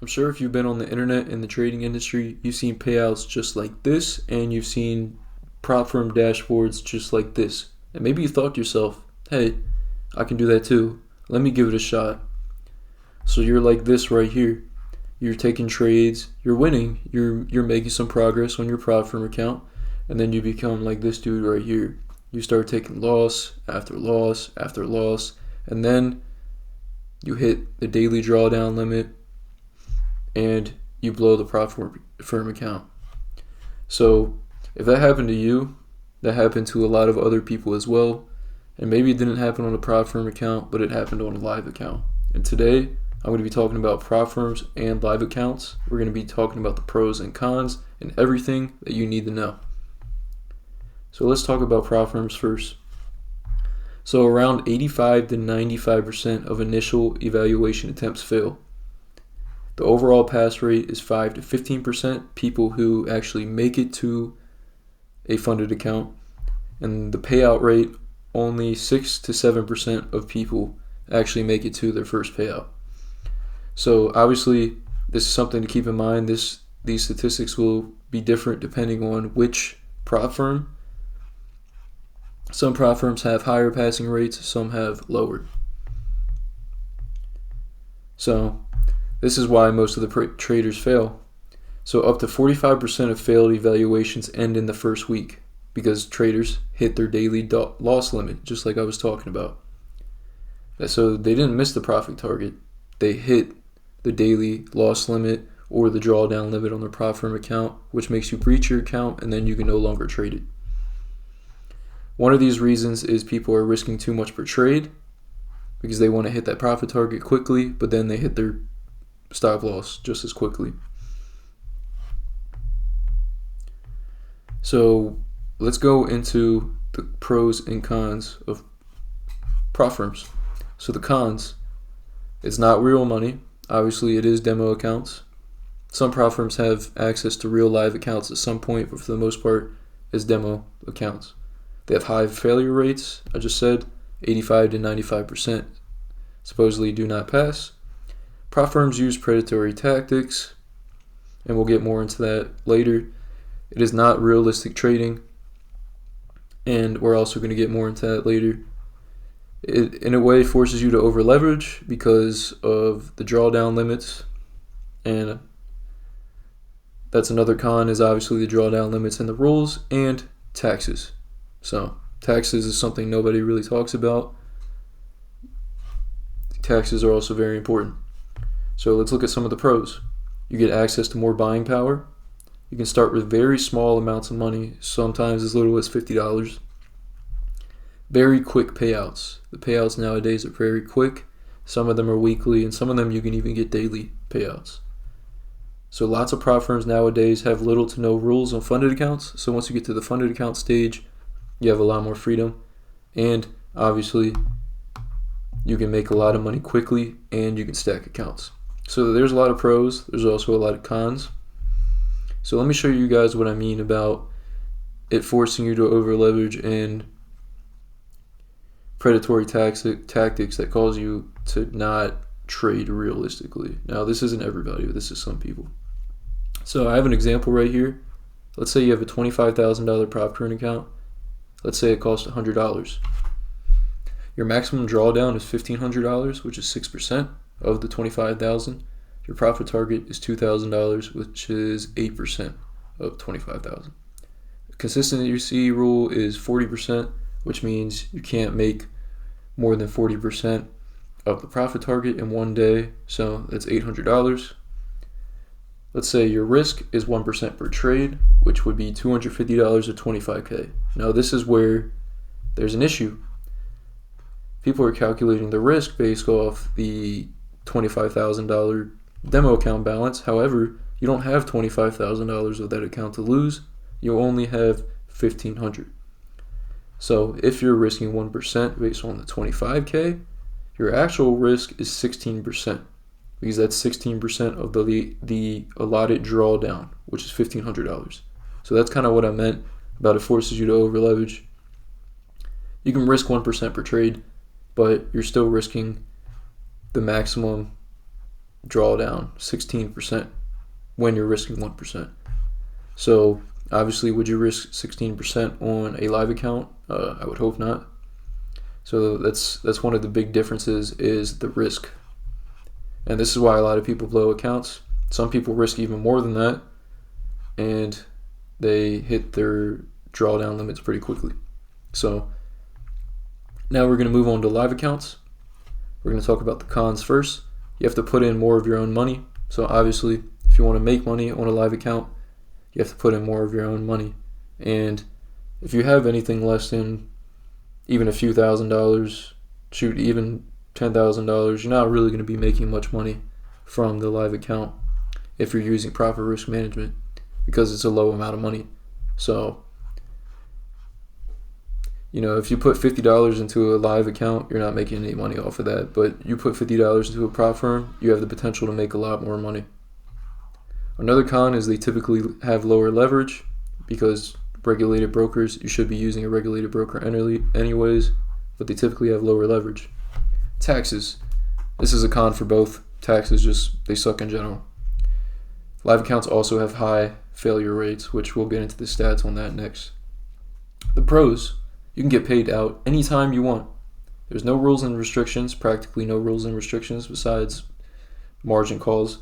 I'm sure if you've been on the internet in the trading industry, you've seen payouts just like this, and you've seen prop firm dashboards just like this. And maybe you thought to yourself, hey, I can do that too. Let me give it a shot. So you're like this right here. You're taking trades, you're winning, you're making some progress on your prop firm account, and then you become like this dude right here. You start taking loss after loss after loss, and then you hit the daily drawdown limit and you blow the prop firm account. So if that happened to you, that happened to a lot of other people as well. And maybe it didn't happen on a prop firm account, but it happened on a live account. And today, I'm going to be talking about prop firms and live accounts. We're going to be talking about the pros and cons and everything that you need to know. So let's talk about prop firms first. So around 85 to 95% of initial evaluation attempts fail. The overall pass rate is 5 to 15% people who actually make it to a funded account. And the payout rate, only 6 to 7% of people actually make it to their first payout. So obviously, this is something to keep in mind. These statistics will be different depending on which prop firm. Some prop firms have higher passing rates, some have lower. So this is why most of the traders fail. So up to 45% of failed evaluations end in the first week because traders hit their daily loss limit, just like I was talking about. So they didn't miss the profit target. They hit the daily loss limit or the drawdown limit on their prop firm account, which makes you breach your account and then you can no longer trade it. One of these reasons is people are risking too much per trade because they want to hit that profit target quickly, but then they hit their stop loss just as quickly. So let's go into the pros and cons of prop firms. So the cons, it's not real money. Obviously, it is demo accounts. Some prop firms have access to real live accounts at some point, but for the most part, it's demo accounts. They have high failure rates. I just said 85 to 95% supposedly do not pass. Prop firms use predatory tactics, and we'll get more into that later. It is not realistic trading, and we're also going to get more into that later. It, in a way, forces you to over leverage because of the drawdown limits, and that's another con is obviously the drawdown limits and the rules, and taxes. So taxes is something nobody really talks about. Taxes are also very important. So let's look at some of the pros. You get access to more buying power. You can start with very small amounts of money, sometimes as little as $50. Very quick payouts. The payouts nowadays are very quick. Some of them are weekly, and some of them you can even get daily payouts. So lots of prop firms nowadays have little to no rules on funded accounts. So once you get to the funded account stage, you have a lot more freedom. And obviously, you can make a lot of money quickly, and you can stack accounts. So there's a lot of pros. There's also a lot of cons. So let me show you guys what I mean about it forcing you to over leverage and predatory tactics that cause you to not trade realistically. Now, this isn't everybody, but this is some people. So I have an example right here. Let's say you have a $25,000 prop firm account. Let's say it costs $100. Your maximum drawdown is $1,500, which is 6% of the $25,000. Your profit target is $2,000, which is 8% of $25,000. Consistency rule is 40%, which means you can't make more than 40% of the profit target in one day. So that's $800. Let's say your risk is 1% per trade, which would be $250 or $25K. Now this is where there's an issue. People are calculating the risk based off the $25,000 demo account balance. However, you don't have $25,000 of that account to lose. You only have $1,500. So if you're risking 1% based on the $25K, your actual risk is 16%, because that's 16% of the allotted drawdown, which is $1,500. So that's kind of what I meant about it forces you to over leverage. You can risk 1% per trade, but you're still risking the maximum drawdown, 16%, when you're risking 1%. So obviously, would you risk 16% on a live account? I would hope not. So that's one of the big differences, is the risk. And this is why a lot of people blow accounts. Some people risk even more than that, and they hit their drawdown limits pretty quickly. So now we're going to move on to live accounts. We're going to talk about the cons first. You have to put in more of your own money. So obviously, if you want to make money on a live account, you have to put in more of your own money. And if you have anything less than even a few $1,000s, shoot, even $10,000, you're not really going to be making much money from the live account if you're using proper risk management, because it's a low amount of money. So, if you put $50 into a live account, you're not making any money off of that. But you put $50 into a prop firm, you have the potential to make a lot more money. Another con is they typically have lower leverage, because regulated brokers, you should be using a regulated broker anyways, but they typically have lower leverage. Taxes. This is a con for both. Taxes, they suck in general. Live accounts also have high failure rates, which we'll get into the stats on that next. The pros: you can get paid out anytime you want. There's no rules and restrictions, practically no rules and restrictions besides margin calls.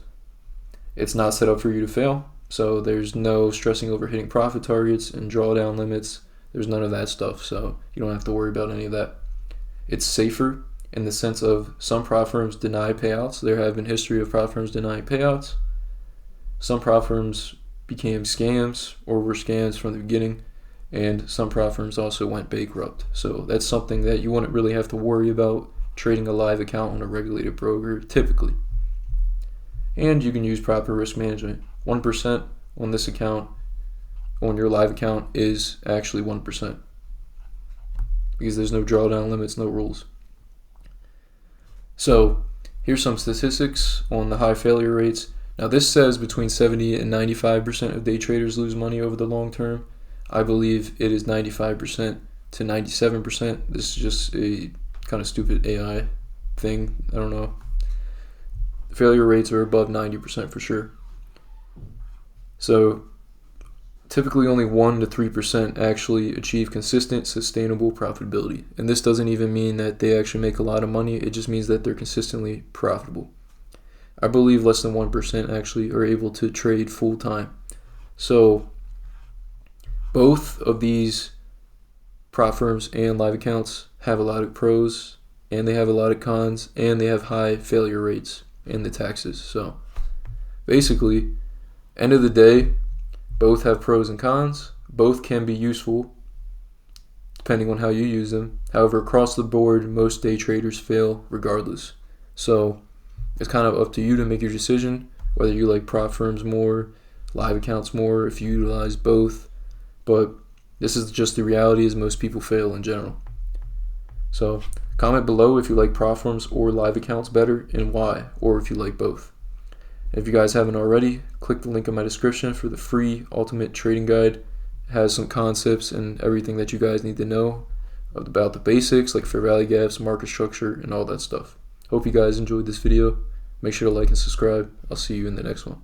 It's not set up for you to fail, so there's no stressing over hitting profit targets and drawdown limits. There's none of that stuff, so you don't have to worry about any of that. It's safer in the sense of some prop firms deny payouts. There have been history of prop firms denying payouts. Some prop firms became scams or were scams from the beginning, and some prop firms also went bankrupt. So that's something that you wouldn't really have to worry about trading a live account on a regulated broker typically. And you can use proper risk management. 1% on this account, on your live account, is actually 1%, because there's no drawdown limits, no rules. So here's some statistics on the high failure rates. Now this says between 70 and 95% of day traders lose money over the long term. I believe it is 95% to 97%. This is just a kind of stupid AI thing. I don't know. Failure rates are above 90% for sure. So typically only 1 to 3% actually achieve consistent, sustainable profitability. And this doesn't even mean that they actually make a lot of money. It just means that they're consistently profitable. I believe less than 1% actually are able to trade full time. So both of these prop firms and live accounts have a lot of pros, and they have a lot of cons, and they have high failure rates and the taxes. So basically, end of the day, both have pros and cons. Both can be useful depending on how you use them. However, across the board, most day traders fail regardless. So it's kind of up to you to make your decision whether you like prop firms more, live accounts more, if you utilize both. But this is just the reality, is most people fail in general. So comment below if you like prop firms or live accounts better and why, or if you like both. If you guys haven't already, click the link in my description for the free ultimate trading guide. It has some concepts and everything that you guys need to know about the basics, like fair value gaps, market structure, and all that stuff. Hope you guys enjoyed this video. Make sure to like and subscribe. I'll see you in the next one.